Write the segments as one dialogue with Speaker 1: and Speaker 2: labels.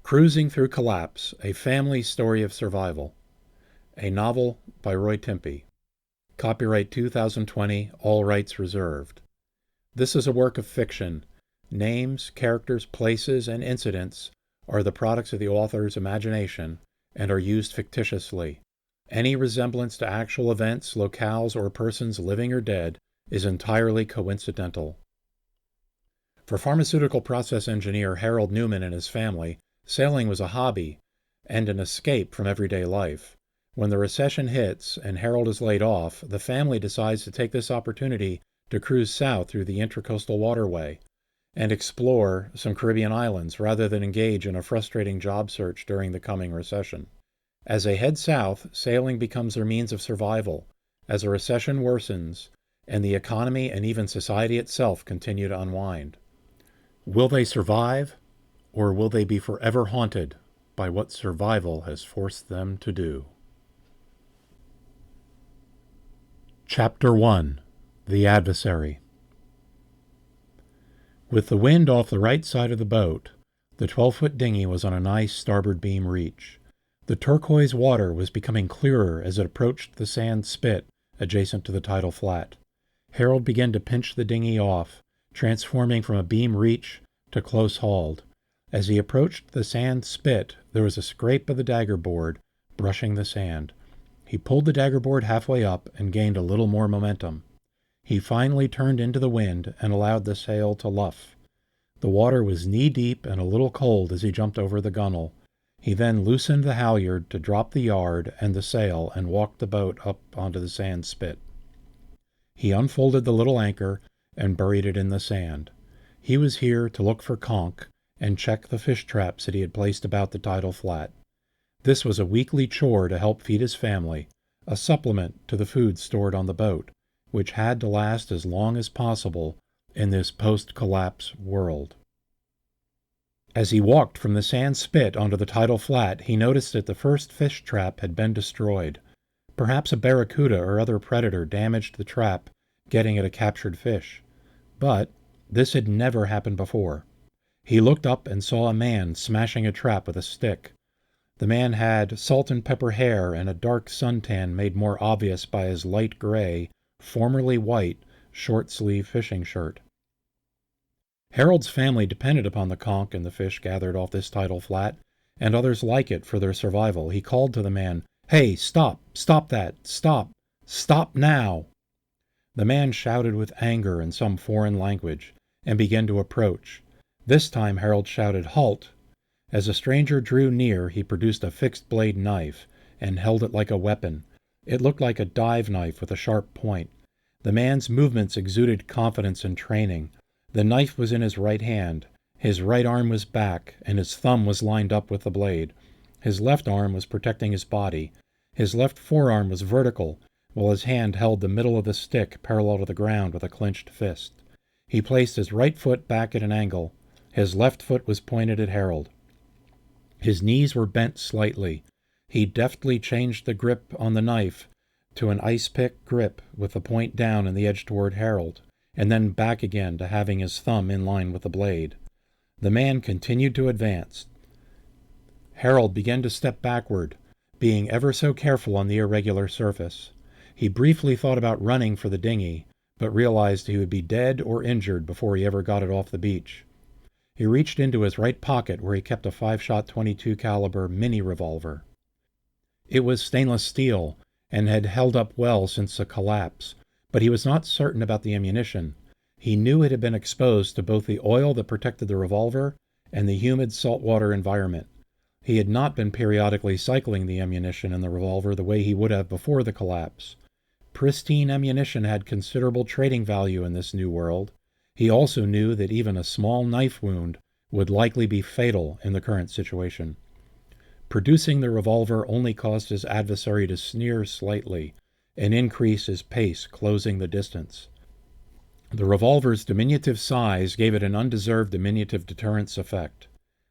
Speaker 1: Cruising Through Collapse, A Family Story of Survival. A novel by Roy Timpe. Copyright 2020, all rights reserved. This is a work of fiction. Names, characters, places, and incidents are the products of the author's imagination and are used fictitiously. Any resemblance to actual events, locales, or persons living or dead is entirely coincidental. For pharmaceutical process engineer Harold Newman and his family, sailing was a hobby and an escape from everyday life. When the recession hits and Harold is laid off, the family decides to take this opportunity to cruise south through the Intra-Coastal Waterway and explore some Caribbean islands rather than engage in a frustrating job search during the coming recession. As they head south, sailing becomes their means of survival as a recession worsens and the economy and even society itself continue to unwind. Will they survive? Or will they be forever haunted by what survival has forced them to do? Chapter 1. The Adversary. With the wind off the right side of the boat, the 12-foot dinghy was on a nice starboard beam reach. The turquoise water was becoming clearer as it approached the sand spit adjacent to the tidal flat. Harold began to pinch the dinghy off, transforming from a beam reach to close hauled. As he approached the sand spit, there was a scrape of the daggerboard brushing the sand. He pulled the daggerboard halfway up and gained a little more momentum. He finally turned into the wind and allowed the sail to luff. The water was knee-deep and a little cold as he jumped over the gunwale. He then loosened the halyard to drop the yard and the sail and walked the boat up onto the sand spit. He unfolded the little anchor and buried it in the sand. He was here to look for conch and check the fish traps that he had placed about the tidal flat. This was a weekly chore to help feed his family, a supplement to the food stored on the boat, which had to last as long as possible in this post-collapse world. As he walked from the sand spit onto the tidal flat, he noticed that the first fish trap had been destroyed. Perhaps a barracuda or other predator damaged the trap, getting at a captured fish. But this had never happened before. He looked up and saw a man smashing a trap with a stick. The man had salt and pepper hair and a dark suntan made more obvious by his light gray, formerly white, short-sleeve fishing shirt. Harold's family depended upon the conch and the fish gathered off this tidal flat, and others like it for their survival. He called to the man, "Hey, stop! Stop that! Stop! Stop now!" The man shouted with anger in some foreign language and began to approach. This time Harold shouted, "Halt!" As the stranger drew near, he produced a fixed-blade knife and held it like a weapon. It looked like a dive knife with a sharp point. The man's movements exuded confidence and training. The knife was in his right hand. His right arm was back, and his thumb was lined up with the blade. His left arm was protecting his body. His left forearm was vertical, while his hand held the middle of the stick parallel to the ground with a clenched fist. He placed his right foot back at an angle. His left foot was pointed at Harold. His knees were bent slightly. He deftly changed the grip on the knife to an ice-pick grip with the point down and the edge toward Harold, and then back again to having his thumb in line with the blade. The man continued to advance. Harold began to step backward, being ever so careful on the irregular surface. He briefly thought about running for the dinghy, but realized he would be dead or injured before he ever got it off the beach. He reached into his right pocket where he kept a 5-shot .22 caliber mini revolver. It was stainless steel and had held up well since the collapse, but he was not certain about the ammunition. He knew it had been exposed to both the oil that protected the revolver and the humid saltwater environment. He had not been periodically cycling the ammunition in the revolver the way he would have before the collapse. Pristine ammunition had considerable trading value in this new world. He also knew that even a small knife wound would likely be fatal in the current situation. Producing the revolver only caused his adversary to sneer slightly and increase his pace, closing the distance. The revolver's diminutive size gave it an undeserved diminutive deterrence effect.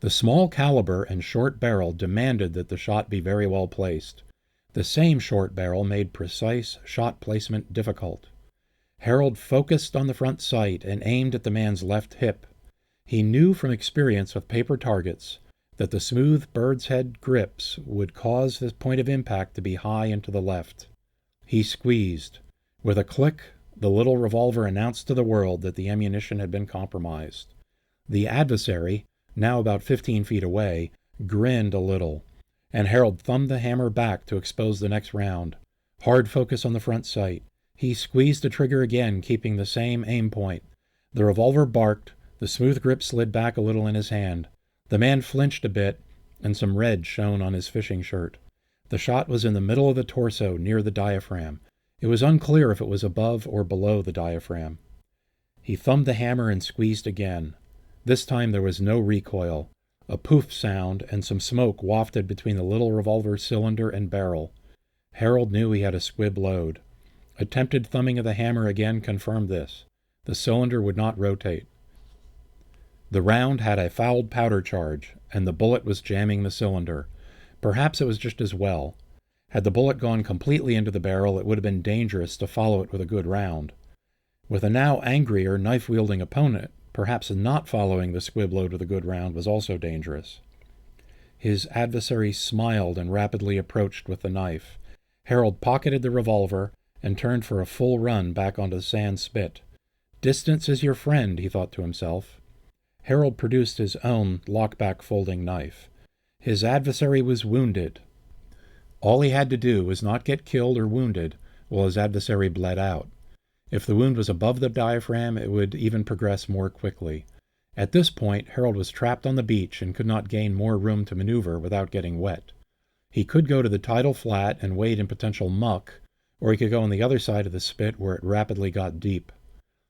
Speaker 1: The small caliber and short barrel demanded that the shot be very well placed. The same short barrel made precise shot placement difficult. Harold focused on the front sight and aimed at the man's left hip. He knew from experience with paper targets that the smooth bird's head grips would cause the point of impact to be high and to the left. He squeezed. With a click, the little revolver announced to the world that the ammunition had been compromised. The adversary, now about 15 feet away, grinned a little, and Harold thumbed the hammer back to expose the next round. Hard focus on the front sight. He squeezed the trigger again, keeping the same aim point. The revolver barked, the smooth grip slid back a little in his hand. The man flinched a bit, and some red shone on his fishing shirt. The shot was in the middle of the torso, near the diaphragm. It was unclear if it was above or below the diaphragm. He thumbed the hammer and squeezed again. This time there was no recoil. A poof sound and some smoke wafted between the little revolver cylinder and barrel. Harold knew he had a squib load. Attempted thumbing of the hammer again confirmed this. The cylinder would not rotate. The round had a fouled powder charge, and the bullet was jamming the cylinder. Perhaps it was just as well. Had the bullet gone completely into the barrel, it would have been dangerous to follow it with a good round. With a now angrier, knife-wielding opponent, perhaps not following the squib load with a good round was also dangerous. His adversary smiled and rapidly approached with the knife. Harold pocketed the revolver and turned for a full run back onto the sand spit. Distance is your friend, he thought to himself. Harold produced his own lockback folding knife. His adversary was wounded. All he had to do was not get killed or wounded while his adversary bled out. If the wound was above the diaphragm, it would even progress more quickly. At this point, Harold was trapped on the beach and could not gain more room to maneuver without getting wet. He could go to the tidal flat and wade in potential muck, or he could go on the other side of the spit where it rapidly got deep.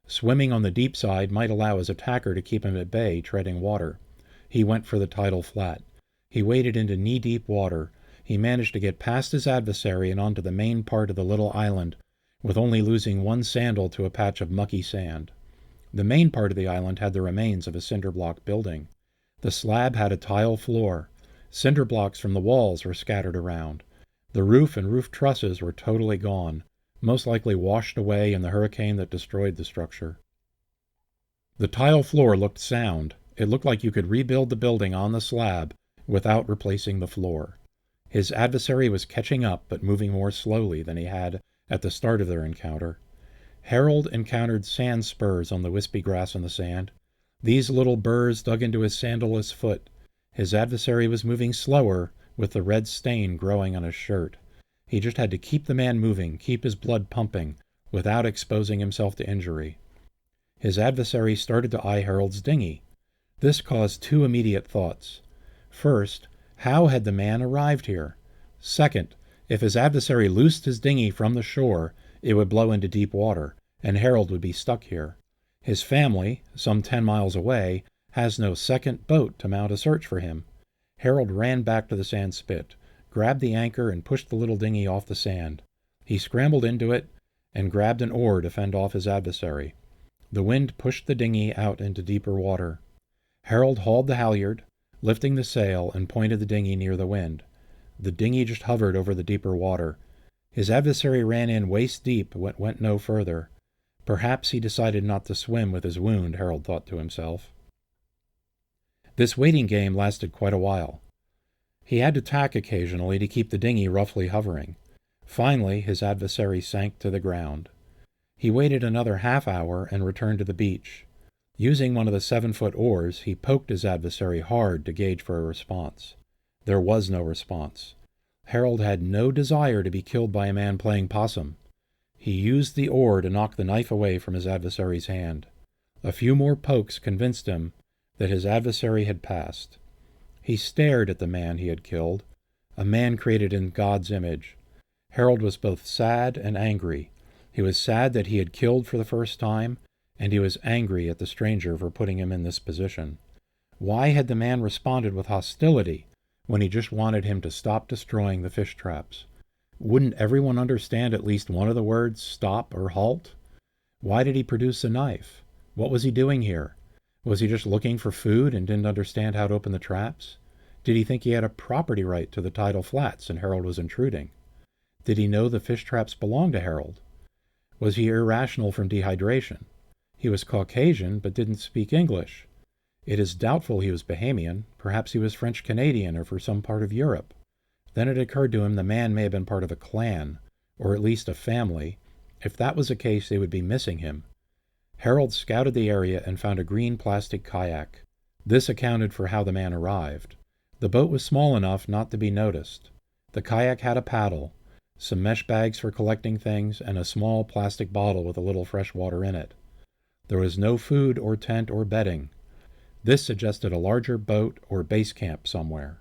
Speaker 1: Swimming on the deep side might allow his attacker to keep him at bay, treading water. He went for the tidal flat. He waded into knee-deep water. He managed to get past his adversary and onto the main part of the little island, with only losing one sandal to a patch of mucky sand. The main part of the island had the remains of a cinder block building. The slab had a tile floor. Cinder blocks from the walls were scattered around. The roof and roof trusses were totally gone, most likely washed away in the hurricane that destroyed the structure. The tile floor looked sound. It looked like you could rebuild the building on the slab without replacing the floor. His adversary was catching up, but moving more slowly than he had at the start of their encounter. Harold encountered sand spurs on the wispy grass and the sand. These little burrs dug into his sandalless foot. His adversary was moving slower, with the red stain growing on his shirt. He just had to keep the man moving, keep his blood pumping, without exposing himself to injury. His adversary started to eye Harold's dinghy. This caused two immediate thoughts. First, how had the man arrived here? Second, if his adversary loosed his dinghy from the shore, it would blow into deep water, and Harold would be stuck here. His family, some 10 miles away, has no second boat to mount a search for him. Harold ran back to the sand spit, grabbed the anchor, and pushed the little dinghy off the sand. He scrambled into it and grabbed an oar to fend off his adversary. The wind pushed the dinghy out into deeper water. Harold hauled the halyard, lifting the sail, and pointed the dinghy near the wind. The dinghy just hovered over the deeper water. His adversary ran in waist deep but went no further. Perhaps he decided not to swim with his wound, Harold thought to himself. This waiting game lasted quite a while. He had to tack occasionally to keep the dinghy roughly hovering. Finally, his adversary sank to the ground. He waited another half-hour and returned to the beach. Using one of the 7-foot oars, he poked his adversary hard to gauge for a response. There was no response. Harold had no desire to be killed by a man playing possum. He used the oar to knock the knife away from his adversary's hand. A few more pokes convinced him that his adversary had passed. He stared at the man he had killed, a man created in God's image. Harold was both sad and angry. He was sad that he had killed for the first time, and he was angry at the stranger for putting him in this position. Why had the man responded with hostility when he just wanted him to stop destroying the fish traps? Wouldn't everyone understand at least one of the words, stop or halt? Why did he produce a knife? What was he doing here? Was he just looking for food and didn't understand how to open the traps? Did he think he had a property right to the tidal flats and Harold was intruding? Did he know the fish traps belonged to Harold? Was he irrational from dehydration? He was Caucasian but didn't speak English. It is doubtful he was Bahamian. Perhaps he was French-Canadian or from some part of Europe. Then it occurred to him the man may have been part of a clan, or at least a family. If that was the case, they would be missing him. Harold scouted the area and found a green plastic kayak. This accounted for how the man arrived. The boat was small enough not to be noticed. The kayak had a paddle, some mesh bags for collecting things, and a small plastic bottle with a little fresh water in it. There was no food or tent or bedding. This suggested a larger boat or base camp somewhere.